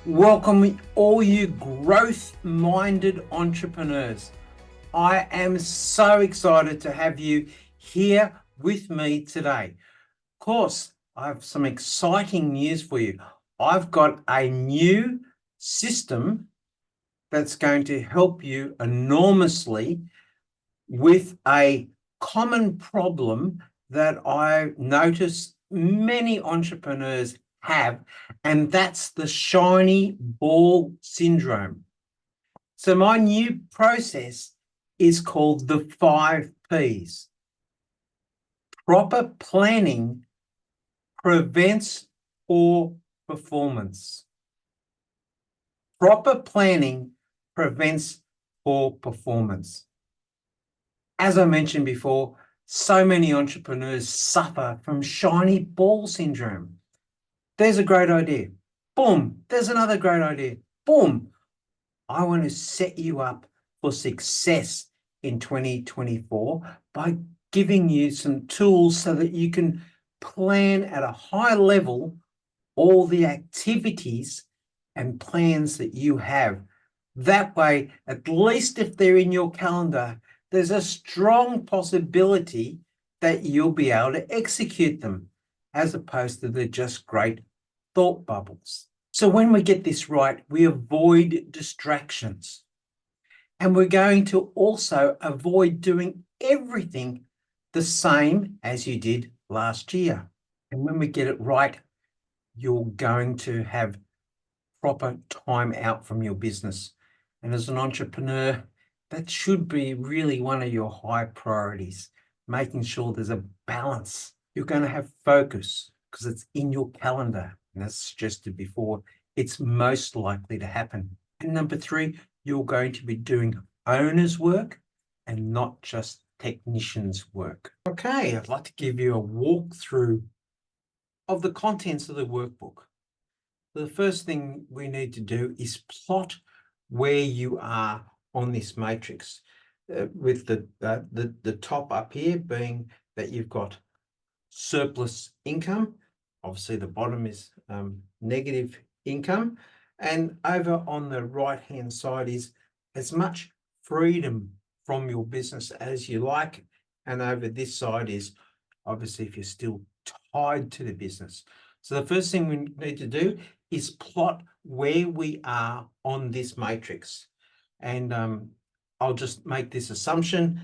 Welcome all you growth-minded entrepreneurs. I am so excited to have you here with me today. Of course, I have some exciting news for you. I've got a new system that's going to help you enormously with a common problem that I notice many entrepreneurs have, and that's the shiny ball syndrome. So my new process is called the 5 Ps. Proper planning prevents poor performance. Proper planning prevents poor performance. As I mentioned before, so many entrepreneurs suffer from shiny ball syndrome. There's a great idea. Boom. There's another great idea. Boom. I want to set you up for success in 2024 by giving you some tools so that you can plan at a high level all the activities and plans that you have. That way, at least if they're in your calendar, there's a strong possibility that you'll be able to execute them, as opposed to the just great thought bubbles. So when we get this right, we avoid distractions. And we're going to also avoid doing everything the same as you did last year. And when we get it right, you're going to have proper time out from your business. And as an entrepreneur, that should be really one of your high priorities, making sure there's a balance. You're going to have focus because it's in your calendar. And as suggested before, it's most likely to happen. And number 3, you're going to be doing owner's work and not just technician's work. Okay, I'd like to give you a walkthrough of the contents of the workbook. The first thing we need to do is plot where you are on this matrix, with the top up here being that you've got surplus income. Obviously, the bottom is negative income. And over on the right-hand side is as much freedom from your business as you like. And over this side is obviously if you're still tied to the business. So the first thing we need to do is plot where we are on this matrix. And I'll just make this assumption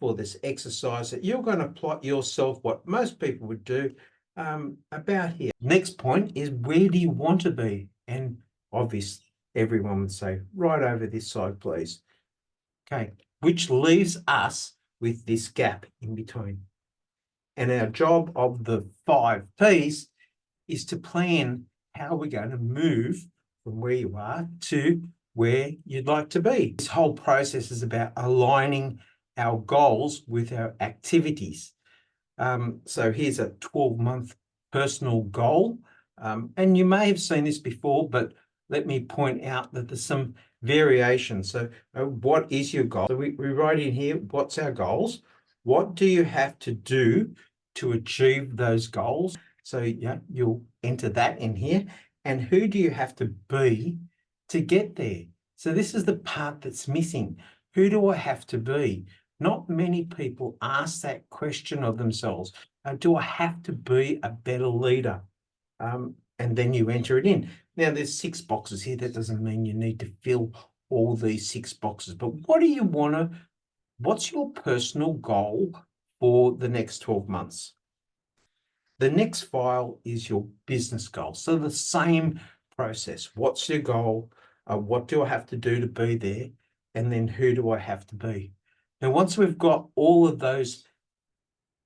for this exercise that you're going to plot yourself what most people would do about here. Next point is, where do you want to be? And obviously everyone would say right over this side, please. Okay, which leaves us with this gap in between. And our job of the 5 Ps is to plan how we're going to move from where you are to where you'd like to be. This whole process is about aligning our goals with our activities. So here's a 12-month personal goal. And you may have seen this before, but let me point out that there's some variations. So what is your goal? So we write in here, what's our goals? What do you have to do to achieve those goals? So yeah, you'll enter that in here. And who do you have to be to get there? So this is the part that's missing. Who do I have to be? Not many people ask that question of themselves. Do I have to be a better leader? And then you enter it in. Now there's 6 boxes here. That doesn't mean you need to fill all these 6 boxes, but what do you want to, what's your personal goal for the next 12 months? The next file is your business goal. So the same process. What's your goal? What do I have to do to be there? And then who do I have to be? Now, once we've got all of those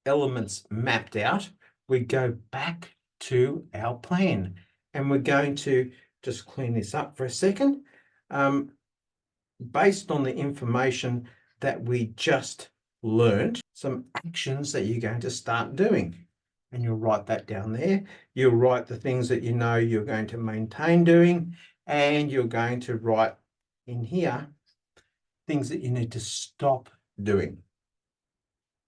elements mapped out, we go back to our plan. And we're going to just clean this up for a second. Based on the information that we just learned, some actions that you're going to start doing. And you'll write that down there. You'll write the things that you know you're going to maintain doing, and you're going to write in here things that you need to stop doing.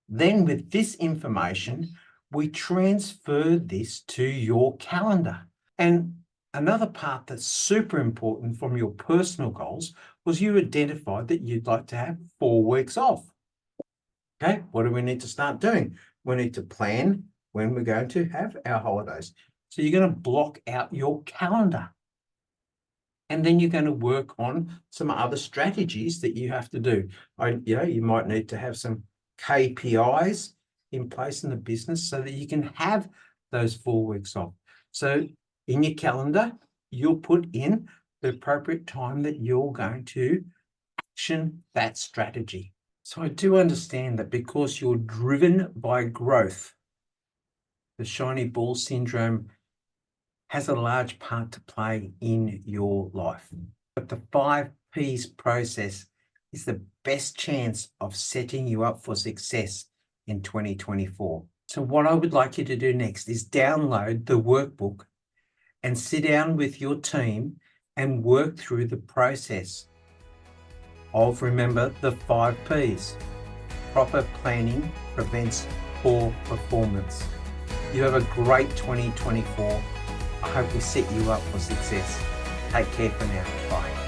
Then with this information, we transfer this to your calendar. And Another part that's super important from your personal goals was you identified that you'd like to have 4 weeks off. Okay, what do we need to start doing? We need to plan when we're going to have our holidays. So you're going to block out your calendar. And then you're going to work on some other strategies that you have to do. You might need to have some KPIs in place in the business so that you can have those 4 weeks off. So in your calendar, you'll put in the appropriate time that you're going to action that strategy. So I do understand that because you're driven by growth, the shiny ball syndrome has a large part to play in your life. But the 5 Ps process is the best chance of setting you up for success in 2024. So what I would like you to do next is download the workbook and sit down with your team and work through the process of, remember, the 5 Ps. Proper planning prevents poor performance. You have a great 2024. I hope we set you up for success. Take care for now. Bye.